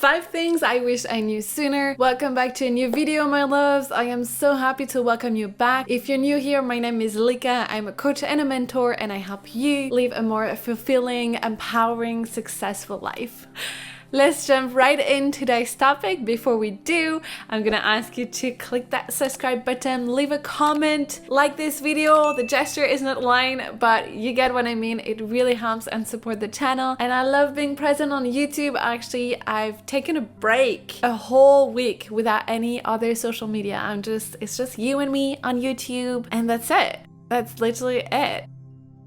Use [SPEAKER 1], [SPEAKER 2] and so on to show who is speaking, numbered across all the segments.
[SPEAKER 1] 5 things I wish I knew sooner. Welcome back to a new video, my loves. I am so happy to welcome you back. If you're new here, my name is Lika. I'm a coach and a mentor, and I help you live a more fulfilling, empowering, successful life. Let's jump right into today's topic. Before we do, I'm gonna ask you to click that subscribe button, leave a comment, like this video. The gesture is not line, but you get what I mean. It really helps and support the channel. And I love being present on YouTube. Actually, I've taken a break, a whole week without any other social media. It's just you and me on YouTube, and that's it. That's literally it.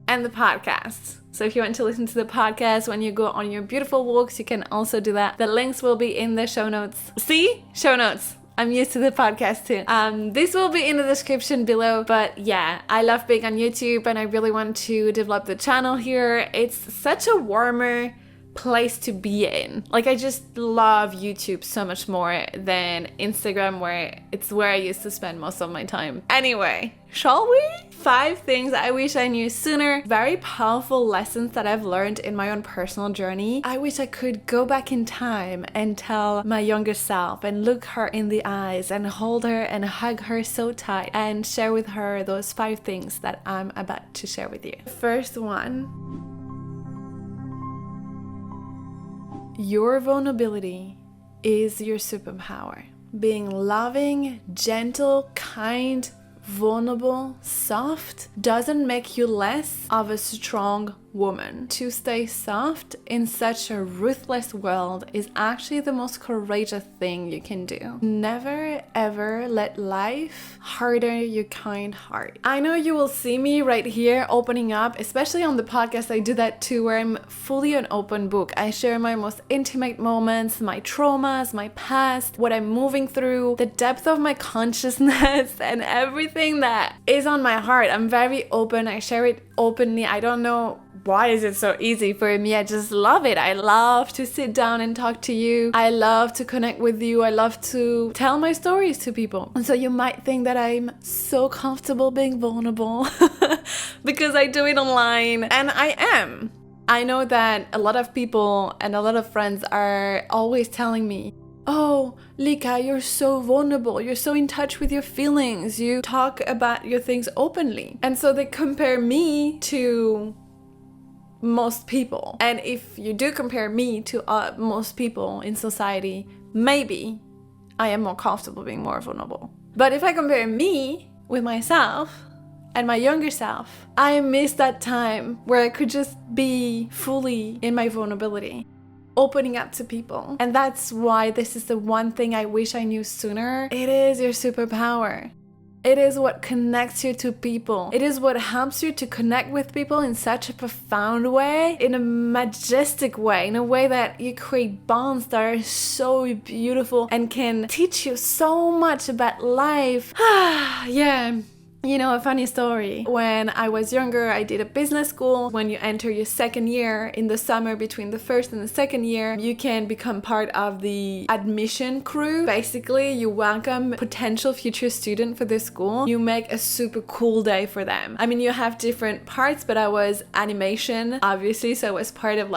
[SPEAKER 1] And the podcast. So if you want to listen to the podcast when you go on your beautiful walks, you can also do that. The links will be in the show notes. See? Show notes. I'm used to the podcast too. This will be in the description below, but yeah, I love being on YouTube and I really want to develop the channel here. It's such a warmer place to be in. Like, I just love YouTube so much more than Instagram, where I used to spend most of my time. Anyway, shall we? 5 things I wish I knew sooner. Very powerful lessons that I've learned in my own personal journey. I wish I could go back in time and tell my younger self and look her in the eyes and hold her and hug her so tight and share with her those 5 things that I'm about to share with you. First one: your vulnerability is your superpower. Being loving, gentle, kind, vulnerable, soft doesn't make you less of a strong woman. To stay soft in such a ruthless world is actually the most courageous thing you can do. Never ever let life harden your kind heart. I know you will see me right here opening up, especially on the podcast. I do that too, where I'm fully an open book. I share my most intimate moments, my traumas, my past, what I'm moving through, the depth of my consciousness, and everything that is on my heart. I'm very open. I share it openly. I don't know why is it so easy for me. I just love it. I love to sit down and talk to you. I love to connect with you. I love to tell my stories to people. And so you might think that I'm so comfortable being vulnerable because I do it online, and I am. I know that a lot of people and a lot of friends are always telling me, "Oh, Lika, you're so vulnerable. You're so in touch with your feelings. You talk about your things openly." And so they compare me to most people. And if you do compare me to most people in society, maybe I am more comfortable being more vulnerable. But if I compare me with myself and my younger self, I miss that time where I could just be fully in my vulnerability, opening up to people. And that's why this is the one thing I wish I knew sooner. It is your superpower. It is what connects you to people. It is what helps you to connect with people in such a profound way, in a majestic way, in a way that you create bonds that are so beautiful and can teach you so much about life. Yeah. You know, a funny story. When I was younger, I did a business school. When you enter your second year, in the summer between the first and the second year, you can become part of the admission crew. Basically, you welcome potential future student for the school. You make a super cool day for them. I mean, you have different parts, but I was animation, obviously, so I was part of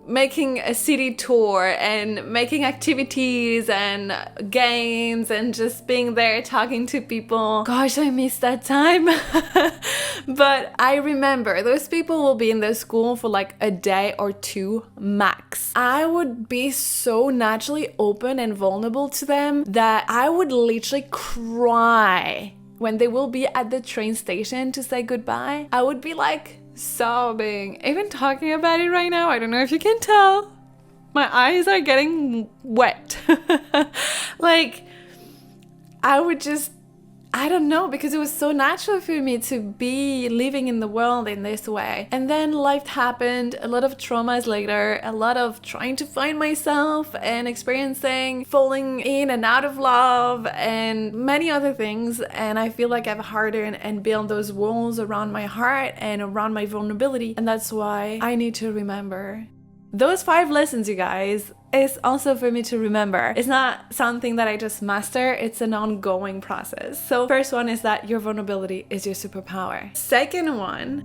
[SPEAKER 1] making a city tour and making activities and games and just being there talking to people. Gosh, I miss that time. But I remember those people will be in the school for like a day or 2 max. I would be so naturally open and vulnerable to them that I would literally cry when they will be at the train station to say goodbye. I would be like sobbing. Even talking about it right now, I don't know if you can tell, my eyes are getting wet. Like, I don't know, because it was so natural for me to be living in the world in this way. And then life happened, a lot of traumas later, a lot of trying to find myself and experiencing falling in and out of love and many other things. And I feel like I've hardened and built those walls around my heart and around my vulnerability. And that's why I need to remember those 5 lessons, you guys. Is also for me to remember. It's not something that I just master, it's an ongoing process. So first one is that your vulnerability is your superpower. Second one,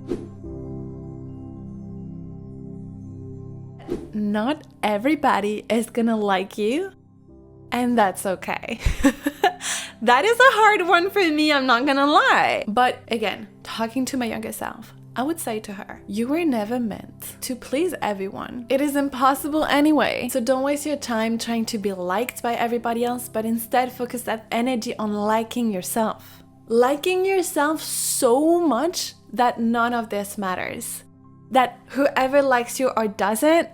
[SPEAKER 1] not everybody is gonna like you, and that's okay. That is a hard one for me, I'm not gonna lie. But again, talking to my younger self, I would say to her, you were never meant to please everyone. It is impossible anyway. So don't waste your time trying to be liked by everybody else, but instead focus that energy on liking yourself. Liking yourself so much that none of this matters. That whoever likes you or doesn't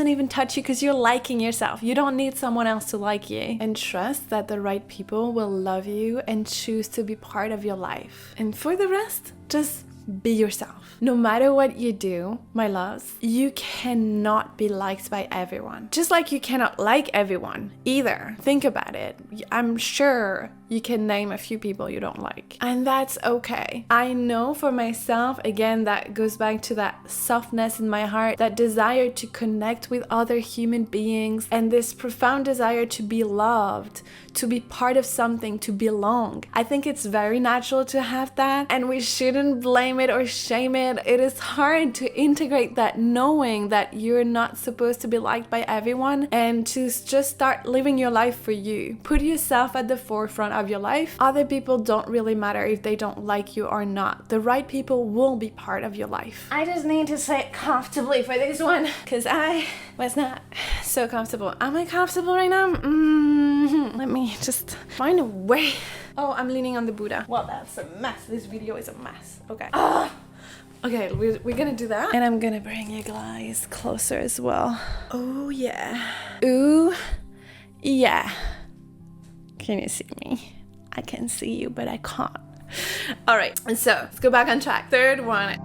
[SPEAKER 1] even touch you because you're liking yourself. You don't need someone else to like you. And trust that the right people will love you and choose to be part of your life. And for the rest, just be yourself. No matter what you do, my loves, you cannot be liked by everyone. Just like you cannot like everyone either. Think about it. I'm sure you can name a few people you don't like. And that's okay. I know for myself, again, that goes back to that softness in my heart, that desire to connect with other human beings, and this profound desire to be loved, to be part of something, to belong. I think it's very natural to have that, and we shouldn't blame it or shame it. It is hard to integrate that, knowing that you're not supposed to be liked by everyone, and to just start living your life for you. Put yourself at the forefront of your life. Other people don't really matter if they don't like you or not. The right people will be part of your life. I just need to say it comfortably for this one, because I was not so comfortable. Am I comfortable right now? Let me just find a way. Oh, I'm leaning on the Buddha. Well, that's a mess. This video is a mess. Okay. Okay, we're gonna do that. And I'm gonna bring you guys closer as well. Oh, yeah. Ooh, yeah. Can you see me? I can see you, but I can't. All right, so let's go back on track. Third one.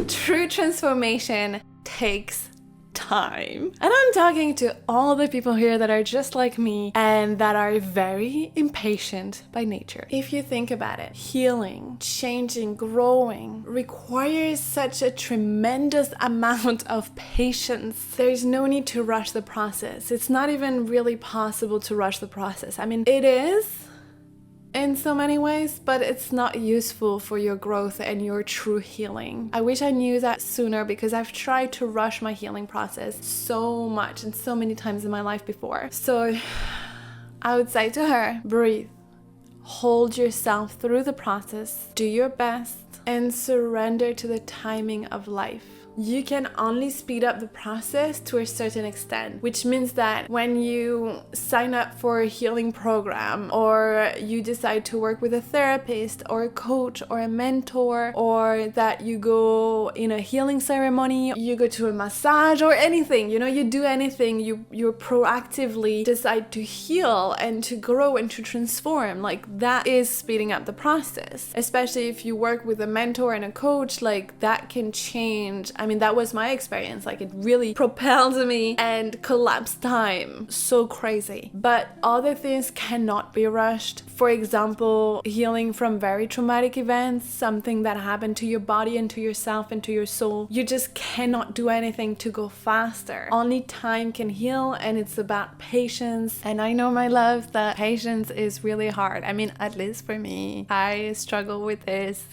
[SPEAKER 1] True transformation takes time. And I'm talking to all the people here that are just like me and that are very impatient by nature. If you think about it, healing, changing, growing requires such a tremendous amount of patience. There's no need to rush the process. It's not even really possible to rush the process. I mean, it is in so many ways, but it's not useful for your growth and your true healing. I wish I knew that sooner, because I've tried to rush my healing process so much and so many times in my life before. So I would say to her, breathe, hold yourself through the process, do your best, and surrender to the timing of life. You can only speed up the process to a certain extent, which means that when you sign up for a healing program, or you decide to work with a therapist or a coach or a mentor, or that you go in a healing ceremony, you go to a massage or anything, you do anything, you proactively decide to heal and to grow and to transform, like that is speeding up the process. Especially if you work with a mentor and a coach, like that can change. I mean, that was my experience. Like, it really propelled me and collapsed time. So crazy. But other things cannot be rushed. For example, healing from very traumatic events, something that happened to your body and to yourself and to your soul. You just cannot do anything to go faster. Only time can heal, and it's about patience. And I know, my love, that patience is really hard. I mean, at least for me, I struggle with this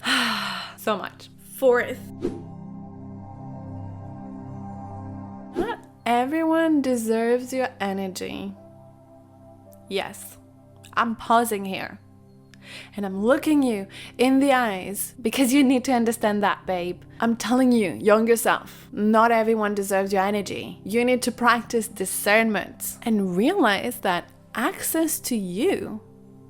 [SPEAKER 1] so much. Fourth, not everyone deserves your energy. Yes, I'm pausing here. And I'm looking you in the eyes because you need to understand that, babe. I'm telling you, younger self, not everyone deserves your energy. You need to practice discernment and realize that access to you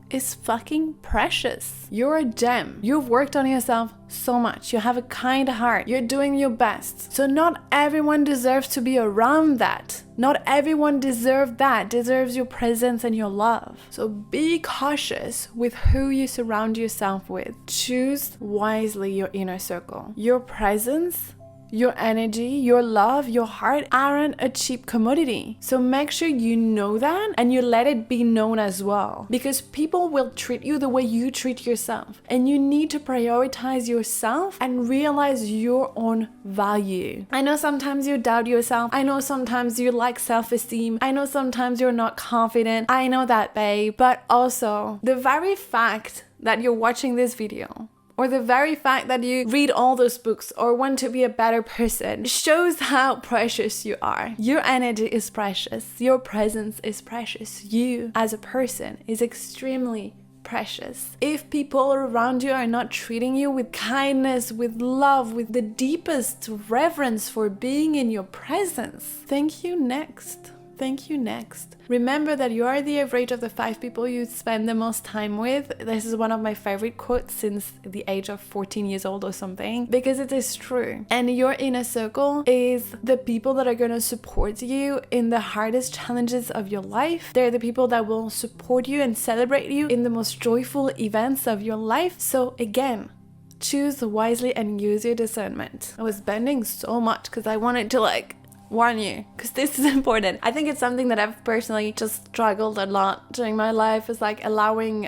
[SPEAKER 1] is fucking precious. You're a gem. You've worked on yourself so much. You have a kind heart. You're doing your best. So not everyone deserves to be around that. Not everyone deserves your presence and your love. So be cautious with who you surround yourself with. Choose wisely your inner circle. Your presence, your energy, your love, your heart aren't a cheap commodity. So make sure you know that and you let it be known as well. Because people will treat you the way you treat yourself. And you need to prioritize yourself and realize your own value. I know sometimes you doubt yourself. I know sometimes you lack self-esteem. I know sometimes you're not confident. I know that, babe. But also, the very fact that you're watching this video or the very fact that you read all those books or want to be a better person shows how precious you are. Your energy is precious. Your presence is precious. You as a person is extremely precious. If people around you are not treating you with kindness, with love, with the deepest reverence for being in your presence, thank you next. Thank you next. Remember that you are the average of the 5 people you spend the most time with. This is one of my favorite quotes since the age of 14 years old or something, because it is true. And your inner circle is the people that are going to support you in the hardest challenges of your life. They're the people that will support you and celebrate you in the most joyful events of your life. So again, choose wisely and use your discernment. I was bending so much because I wanted to warn you, because this is important. I think it's something that I've personally just struggled a lot during my life, is allowing,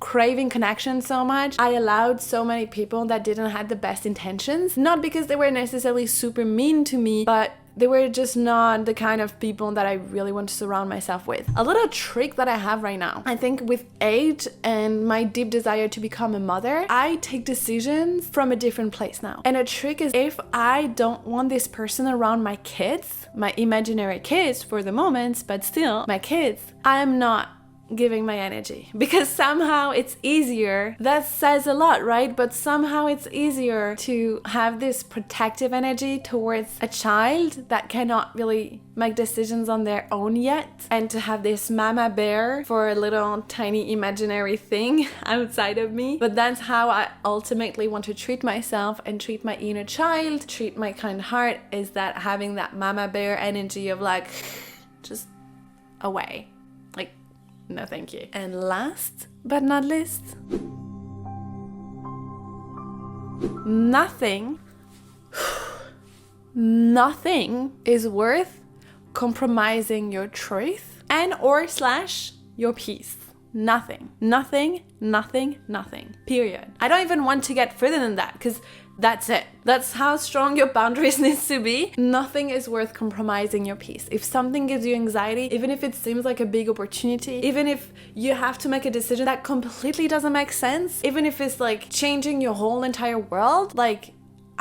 [SPEAKER 1] craving connection so much. I allowed so many people that didn't have the best intentions, not because they were necessarily super mean to me, but they were just not the kind of people that I really want to surround myself with. A little trick that I have right now, I think with age and my deep desire to become a mother, I take decisions from a different place now. And a trick is, if I don't want this person around my kids, my imaginary kids for the moment, but still my kids, I am not giving my energy, because somehow it's easier. That says a lot, right? But somehow it's easier to have this protective energy towards a child that cannot really make decisions on their own yet, and to have this mama bear for a little tiny imaginary thing outside of me. But that's how I ultimately want to treat myself and treat my inner child, treat my kind heart, is that having that mama bear energy of just away. No, thank you. And last but not least, nothing is worth compromising your truth and or / your peace. Nothing. Period. I don't even want to get further than that, because that's it. That's how strong your boundaries needs to be. Nothing is worth compromising your peace. If something gives you anxiety, even if it seems like a big opportunity, even if you have to make a decision that completely doesn't make sense, even if it's changing your whole entire world,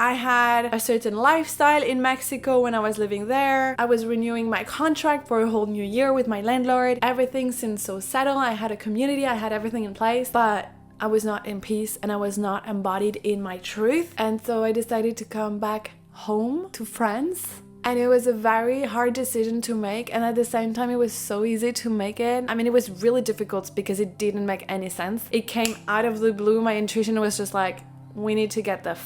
[SPEAKER 1] I had a certain lifestyle in Mexico when I was living there. I was renewing my contract for a whole new year with my landlord. Everything seemed so settled. I had a community, I had everything in place, but I was not in peace and I was not embodied in my truth. And so I decided to come back home to France. And it was a very hard decision to make, and at the same time it was so easy to make it. I mean, it was really difficult because it didn't make any sense. It came out of the blue. My intuition was just we need to get the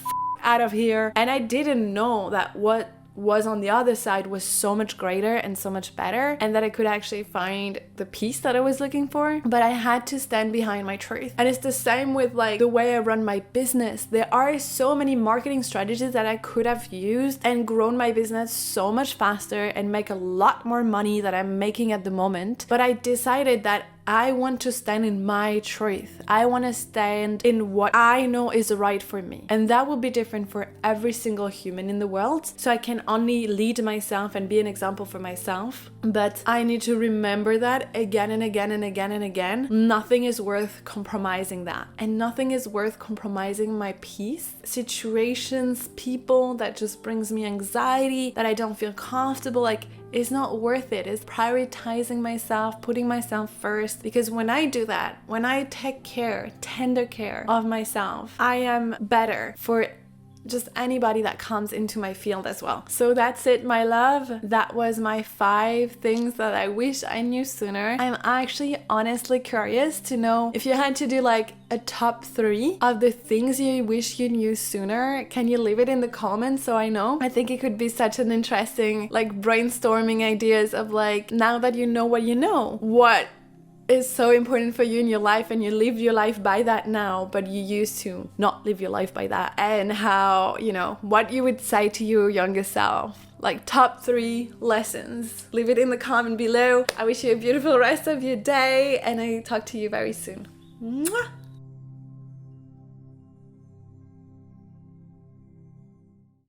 [SPEAKER 1] out of here. And I didn't know that what was on the other side was so much greater and so much better, and that I could actually find the peace that I was looking for. But I had to stand behind my truth. And it's the same with the way I run my business. There are so many marketing strategies that I could have used and grown my business so much faster and make a lot more money that I'm making at the moment. But I decided that I want to stand in my truth. I want to stand in what I know is right for me. And that will be different for every single human in the world. So I can only lead myself and be an example for myself. But I need to remember that again and again and again and again. Nothing is worth compromising that. And nothing is worth compromising my peace. Situations, people that just brings me anxiety, that I don't feel comfortable, it's not worth it. It's prioritizing myself, putting myself first. Because when I do that, when I take tender care of myself, I am better for just anybody that comes into my field as well. So that's it, my love. That was my 5 things that I wish I knew sooner. I'm actually honestly curious to know if you had to do a top 3 of the things you wish you knew sooner. Can you leave it in the comments so I know? I think it could be such an interesting brainstorming ideas of now that you know, what is so important for you in your life, and you live your life by that now, but you used to not live your life by that, and how, what you would say to your younger self. Top 3 lessons. Leave it in the comment below. I wish you a beautiful rest of your day, and I talk to you very soon. Mwah!